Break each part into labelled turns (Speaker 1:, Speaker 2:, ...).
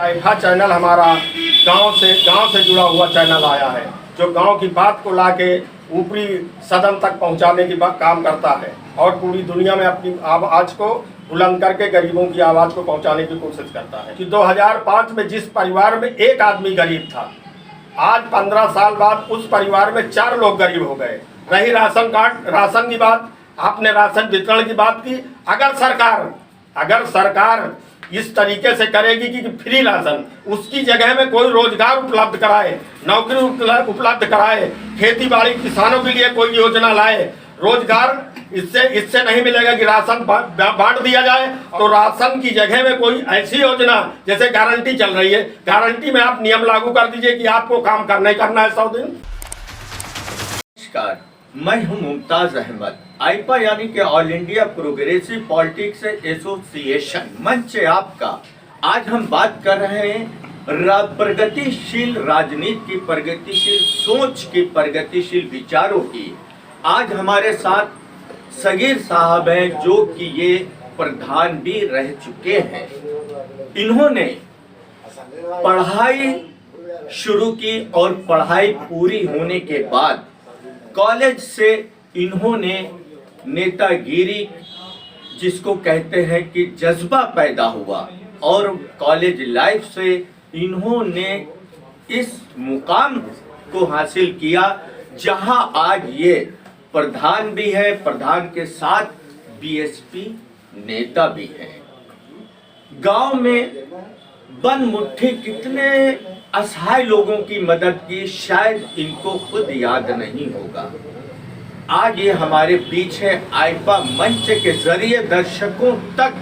Speaker 1: IIFA channel हमारा गांव से जुड़ा हुआ चैनल आया है, जो गांव की बात को लाके ऊपरी सदन तक पहुंचाने की बात काम करता है और पूरी दुनिया में अपनी आवाज को बुलंद करके गरीबों की आवाज को पहुंचाने की कोशिश करता है। कि 2005 में जिस परिवार में एक आदमी गरीब था, आज 15 साल बाद उस परिवार में 4 लोग गरीब हो गए। रही राशन कार्ड, राशन की बात, आपने राशन वितरण की बात की। अगर सरकार इस तरीके से करेगी कि फ्री राशन, उसकी जगह में कोई रोजगार उपलब्ध कराए, नौकरी उपलब्ध कराए, खेती बाड़ी किसानों के लिए कोई योजना लाए, रोजगार इससे नहीं मिलेगा कि राशन बांट दिया जाए। तो राशन की जगह में कोई ऐसी योजना, जैसे गारंटी चल रही है, गारंटी में आप नियम लागू कर दीजिए कि आपको काम करना ही करना है 100 दिन।
Speaker 2: नमस्कार, मैं हूं मुमताज अहमद। आइपा यानी कि all India progressive politics association मंच है आपका। आज हम बात कर रहे हैं प्रगतिशील राजनीति की, प्रगतिशील सोच की, प्रगतिशील विचारों की। आज हमारे साथ सगीर साहब हैं, जो कि ये प्रधान भी रह चुके हैं। इन्होंने पढ़ाई शुरू की और पढ़ाई पूरी होने के बाद कॉलेज से इन्होंने नेतागिरी, जिसको कहते हैं कि जज्बा पैदा हुआ, और कॉलेज लाइफ से इन्होंने इस मुकाम को हासिल किया जहां आज ये प्रधान भी है, प्रधान के साथ बीएसपी नेता भी है। गांव में बन मुट्ठी कितने असहाय लोगों की मदद की, शायद इनको खुद याद नहीं होगा। आज ये हमारे बीच है, आइपा मंच के जरिए दर्शकों तक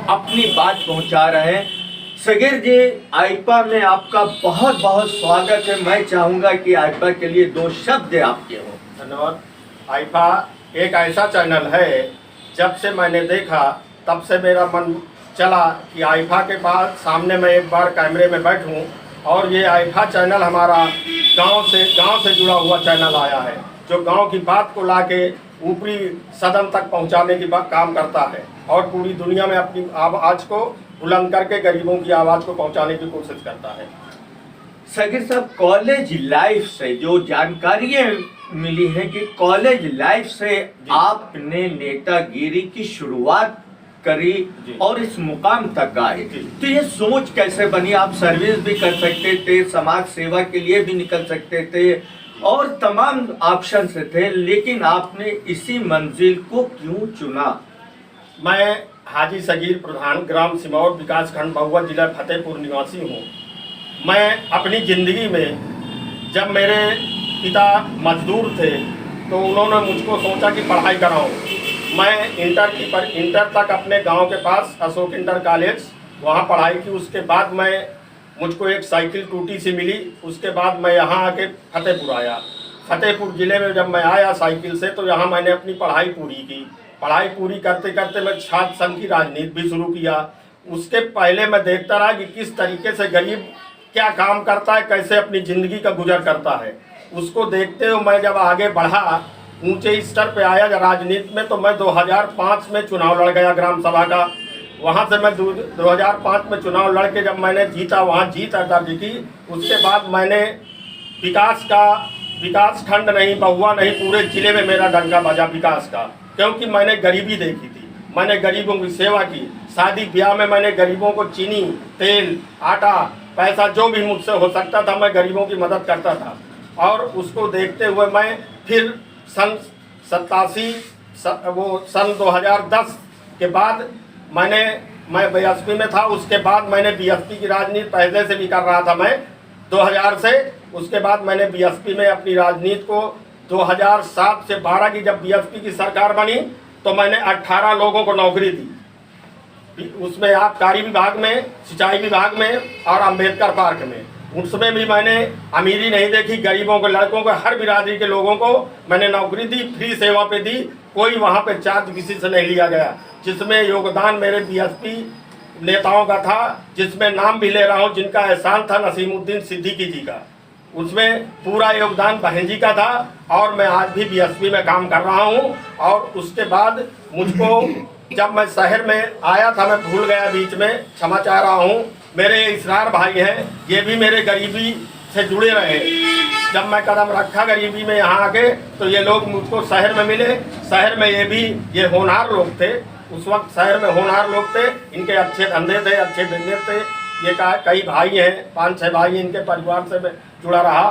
Speaker 2: अपनी बात पहुंचा रहे हैं। सगीर जी, आइपा में आपका बहुत बहुत स्वागत है। मैं चाहूंगा कि आइपा के लिए 2 शब्द आपके हों।
Speaker 1: धन्यवाद। आइफा एक ऐसा चैनल है, जब से मैंने देखा तब से मेरा मन चला कि आइफा के पास सामने मैं एक बार कैमरे में बैठूं। और ये आइफा चैनल हमारा गांव से जुड़ा हुआ चैनल आया है, जो गांव की बात को लाके ऊपरी सदन तक पहुंचाने की बात काम करता है और पूरी दुनिया में अपनी आवाज को बुलंद करके गरीबों की आवाज को पहुंचाने की कोशिश करता है।
Speaker 2: सगीर साहब, कॉलेज लाइफ से जो जानकारियां मिली है कि कॉलेज लाइफ से आपने नेतागिरी की शुरुआत करी और इस मुकाम तक आए, तो ये सोच कैसे बनी? आप सर्विस भी कर सकते थे, समाज सेवा के लिए भी निकल सकते थे और तमाम ऑप्शन थे, लेकिन आपने इसी मंजिल को क्यों चुना?
Speaker 1: मैं हाजी सगीर प्रधान, ग्राम सिमौर, विकास खंड महुआ, जिला फतेहपुर निवासी हूँ। मैं अपनी ज़िंदगी में, जब मेरे पिता मजदूर थे, तो उन्होंने मुझको सोचा कि पढ़ाई कराऊँ। मैं इंटर तक अपने गांव के पास अशोक इंटर कॉलेज वहाँ पढ़ाई की। उसके बाद मुझको एक साइकिल टूटी सी मिली। उसके बाद मैं यहाँ आके फतेहपुर आया। फतेहपुर ज़िले में जब मैं आया साइकिल से, तो यहाँ मैंने अपनी पढ़ाई पूरी की। पढ़ाई पूरी करते करते मैं छात्र संघ की राजनीति भी शुरू किया। उसके पहले मैं देखता रहा कि किस तरीके से गरीब क्या काम करता है, कैसे अपनी ज़िंदगी का गुजर करता है। उसको देखते हुए मैं जब आगे बढ़ा, ऊंचे स्तर पे आया राजनीति में, तो मैं 2005 में चुनाव लड़ गया ग्राम सभा का। वहाँ से मैं 2005 में चुनाव लड़ के जब मैंने जीता, वहाँ जीत दर्ज की। उसके बाद मैंने विकास खंड नहीं, महुआ नहीं, पूरे जिले में मेरा डंका बजा विकास का, क्योंकि मैंने गरीबी देखी थी। मैंने गरीबों की सेवा की। शादी ब्याह में मैंने गरीबों को चीनी, तेल, आटा, पैसा, जो भी मुझसे हो सकता था, मैं गरीबों की मदद करता था। और उसको देखते हुए मैं फिर सन 2010 के बाद मैं बीएसपी में था। उसके बाद मैंने बीएसपी की राजनीति पहले से भी कर रहा था मैं 2000 से। उसके बाद मैंने बीएसपी में अपनी राजनीति को 2007 से 12 की जब बीएसपी की सरकार बनी, तो मैंने 18 लोगों को नौकरी दी। उसमें आबकारी विभाग में, सिंचाई विभाग में और अम्बेडकर पार्क में। उसमें भी मैंने अमीरी नहीं देखी। गरीबों को, लड़कों को, हर बिरादरी के लोगों को मैंने नौकरी दी, फ्री सेवा पे दी। कोई वहाँ पे चार्ज किसी से नहीं लिया गया, जिसमें योगदान मेरे बीएसपी नेताओं का था, जिसमें नाम भी ले रहा हूँ, जिनका एहसान था नसीमुद्दीन सिद्दीकी जी का। उसमें पूरा योगदान बहन जी का था। और मैं आज भी बीएसपी में काम कर रहा हूँ। और उसके बाद मुझको, जब मैं शहर में आया था, मैं भूल गया बीच में, क्षमा चाह रहा हूँ, मेरे इसरार भाई हैं, ये भी मेरे गरीबी से जुड़े रहे। जब मैं कदम रखा गरीबी में यहाँ आके, तो ये लोग मुझको शहर में मिले। शहर में ये होनहार लोग थे, उस वक्त शहर में होनहार लोग थे, इनके अच्छे धंधे थे, अच्छे बिजनेस थे। ये कई भाई हैं, 5-6 भाई, इनके परिवार से मैं जुड़ा रहा।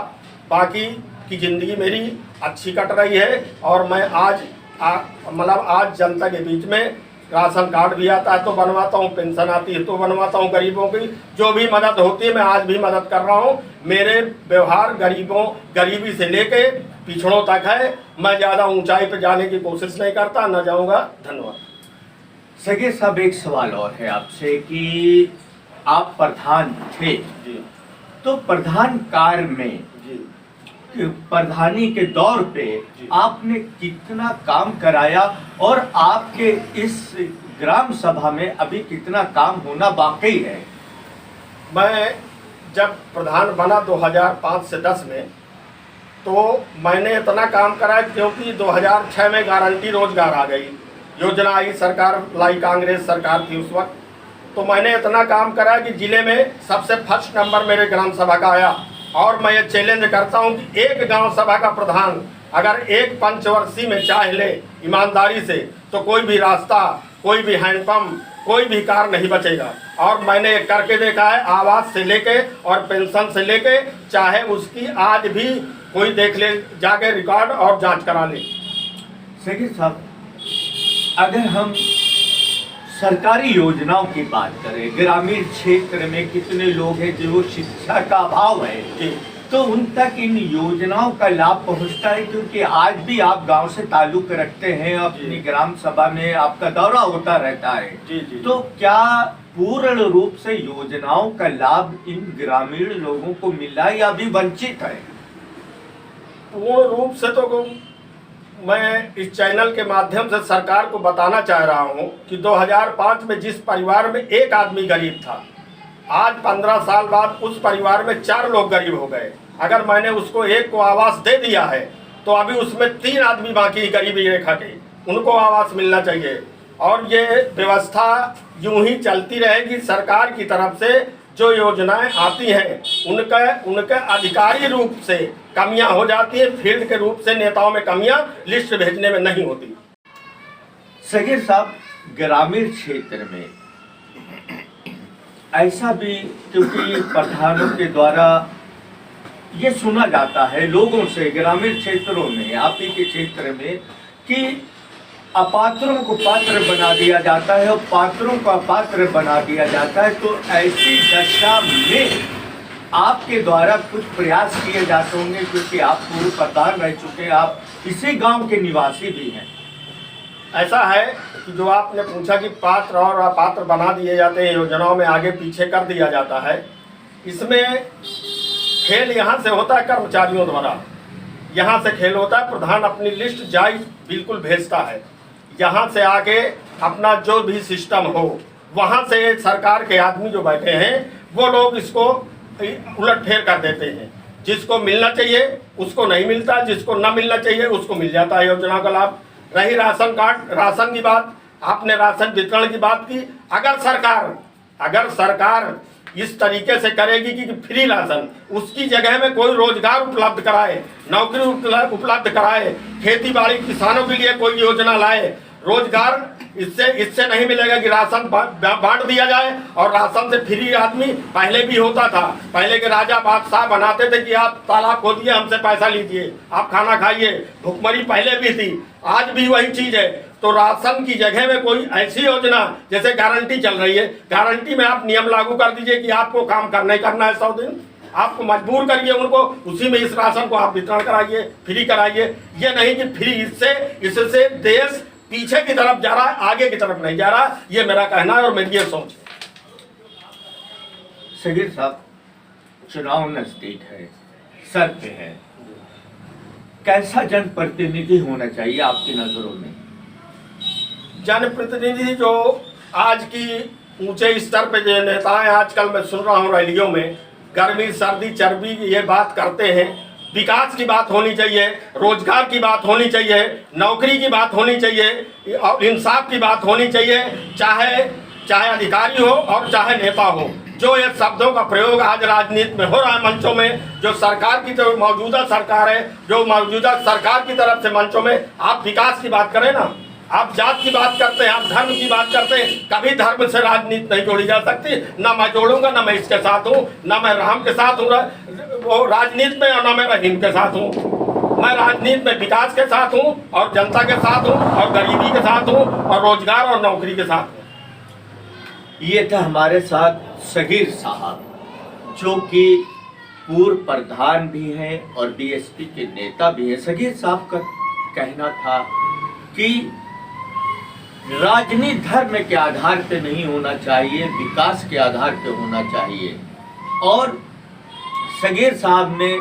Speaker 1: बाकी की ज़िंदगी मेरी अच्छी कट रही है। और मैं आज जनता के बीच में राशन कार्ड भी आता है तो बनवाता हूँ, पेंशन आती है तो बनवाता हूँ। गरीबों की जो भी मदद होती है मैं आज भी मदद कर रहा हूँ। मेरे व्यवहार गरीबी से लेके पिछड़ों तक है। मैं ज़्यादा ऊंचाई पर जाने की कोशिश नहीं करता, न जाऊँगा। धन्यवाद।
Speaker 2: सगीर साहब, एक सवाल और है आपसे कि आप प्रधान थे
Speaker 1: जी,
Speaker 2: तो प्रधान कार्य में
Speaker 1: जी,
Speaker 2: प्रधानी के दौर पे आपने कितना काम कराया और आपके इस ग्राम सभा में अभी कितना काम होना बाकी है?
Speaker 1: मैं जब प्रधान बना 2005 से 10 में, तो मैंने इतना काम करा क्योंकि 2006 में गारंटी रोजगार आ गई, योजना आई, सरकार लाई, कांग्रेस सरकार थी उस वक्त। तो मैंने इतना काम करा कि जिले में सबसे फर्स्ट नंबर मेरे ग्राम सभा का आया। और मैं ये चैलेंज करता हूं कि एक गांव सभा का प्रधान अगर एक पंचवर्षीय में चाह ले ईमानदारी से, तो कोई भी रास्ता, कोई भी हैंडपंप, कोई भी कार नहीं बचेगा। और मैंने करके देखा है, आवास से लेके और पेंशन से लेके, चाहे उसकी आज भी कोई देख ले, जाके रिकॉर्ड और जांच करा ले।
Speaker 2: सगीर साहब, अगर हम सरकारी योजनाओं की बात करें, ग्रामीण क्षेत्र में कितने लोग हैं जो शिक्षा का अभाव है, तो उन तक इन योजनाओं का लाभ पहुंचता है? क्योंकि आज भी आप गांव से ताल्लुक रखते हैं, अपनी ग्राम सभा में आपका दौरा होता रहता है।
Speaker 1: जी।
Speaker 2: तो क्या पूर्ण रूप से योजनाओं का लाभ इन ग्रामीण लोगों को मिल रहा है या अभी वंचित है?
Speaker 1: पूर्ण रूप से तो मैं इस चैनल के माध्यम से सरकार को बताना चाह रहा हूं कि 2005 में जिस परिवार में एक आदमी गरीब था, आज 15 साल बाद उस परिवार में 4 लोग गरीब हो गए। अगर मैंने उसको एक को आवास दे दिया है, तो अभी उसमें 3 आदमी बाकी गरीबी रेखा के, उनको आवास मिलना चाहिए। और ये व्यवस्था यूं ही चलती रहेगी। सरकार की तरफ से जो योजनाएं आती हैं, उनके अधिकारी रूप से कमियां हो जाती है, फील्ड के रूप से नेताओं में कमियां लिस्ट भेजने में नहीं होती।
Speaker 2: सगीर साहब, ग्रामीण क्षेत्र में ऐसा भी, क्योंकि प्रधानों के द्वारा ये सुना जाता है लोगों से, ग्रामीण क्षेत्रों में, आप ही के क्षेत्र में, कि अपात्रों को पात्र बना दिया जाता है और पात्रों को अपात्र बना दिया जाता है। तो ऐसी दशा में आपके द्वारा कुछ प्रयास किए जाते होंगे, क्योंकि आप पूर्व प्रधान रह चुके हैं, आप इसी गांव के निवासी भी हैं।
Speaker 1: ऐसा है कि जो आपने पूछा कि पात्र और अपात्र बना दिए जाते हैं, योजनाओं में आगे पीछे कर दिया जाता है, इसमें खेल यहाँ से होता है कर्मचारियों द्वारा, यहाँ से खेल होता है। प्रधान अपनी लिस्ट जायज बिल्कुल भेजता है, यहाँ से आके अपना जो भी सिस्टम हो, वहाँ से सरकार के आदमी जो बैठे हैं वो लोग इसको उलट फेर कर देते हैं। जिसको मिलना चाहिए उसको नहीं मिलता, जिसको न मिलना चाहिए उसको मिल जाता है योजना का लाभ। रही राशन कार्ड, राशन की बात, आपने राशन वितरण की बात की। अगर सरकार इस तरीके से करेगी कि फ्री राशन, उसकी जगह में कोई रोजगार उपलब्ध कराए, नौकरी उपलब्ध कराए, खेती बाड़ी किसानों के लिए कोई योजना लाए, रोजगार इससे नहीं मिलेगा कि राशन बांट दिया जाए। और राशन से फ्री आदमी पहले भी होता था, पहले के राजा बादशाह बनाते थे कि आप तालाब खोदिए, हमसे पैसा लीजिए, आप खाना खाइए, भुखमरी पहले भी थी, आज भी वही चीज है। तो राशन की जगह में कोई ऐसी योजना, जैसे गारंटी चल रही है, गारंटी में आप नियम लागू कर दीजिए कि आपको काम करना ही करना है 100 दिन, आपको मजबूर करिए उनको, उसी में इस राशन को आप वितरण कराइए, फ्री कराइए। ये नहीं कि फ्री, इससे देश पीछे की तरफ जा रहा है, आगे की तरफ नहीं जा रहा। ये मेरा कहना है और मेरी ये सोच है।
Speaker 2: सगीर साहब, चुनाव नजदीक है, सर पे है, कैसा जनप्रतिनिधि होना चाहिए आपकी नजरों में?
Speaker 1: जनप्रतिनिधि जो आज की ऊंचे स्तर पे जो नेता है, आजकल मैं सुन रहा हूँ रैलियों में गर्मी सर्दी चर्बी ये बात करते हैं। विकास की बात होनी चाहिए, रोजगार की बात होनी चाहिए, नौकरी की बात होनी चाहिए और इंसाफ की बात होनी चाहिए। चाहे अधिकारी हो और चाहे नेता हो, जो ये शब्दों का प्रयोग आज राजनीति में हो रहा है मंचों में, जो सरकार की तो मौजूदा सरकार है, जो मौजूदा सरकार की तरफ से मंचों में आप विकास की बात करें ना, आप जात की बात करते हैं, आप धर्म की बात करते हैं, कभी धर्म से राजनीति नहीं जोड़ी जा सकती। ना मैं जोड़ूंगा, ना मैं इसके साथ हूँ, ना मैं राम के साथ हूँ वो राजनीति में, और ना मैं रहीम के साथ हूँ। मैं राजनीति में विकास के साथ हूँ और जनता के साथ हूँ और गरीबी के साथ हूँ और रोजगार और नौकरी के साथ हूँ।
Speaker 2: ये था हमारे साथ सगीर साहब, जो कि पूर्व प्रधान भी हैं और बीएसपी के नेता भी हैं। सगीर साहब का कहना था कि राजनीति धर्म के आधार पे नहीं होना चाहिए, विकास के आधार पे होना चाहिए। और सगीर साहब ने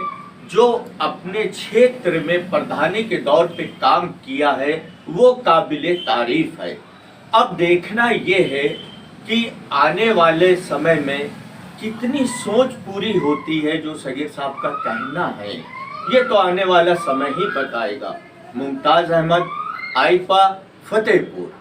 Speaker 2: जो अपने क्षेत्र में प्रधानी के दौर पे काम किया है वो काबिले तारीफ है। अब देखना ये है कि आने वाले समय में कितनी सोच पूरी होती है जो सगीर साहब का कहना है, ये तो आने वाला समय ही बताएगा। मुमताज अहमद, आईपा, फतेहपुर।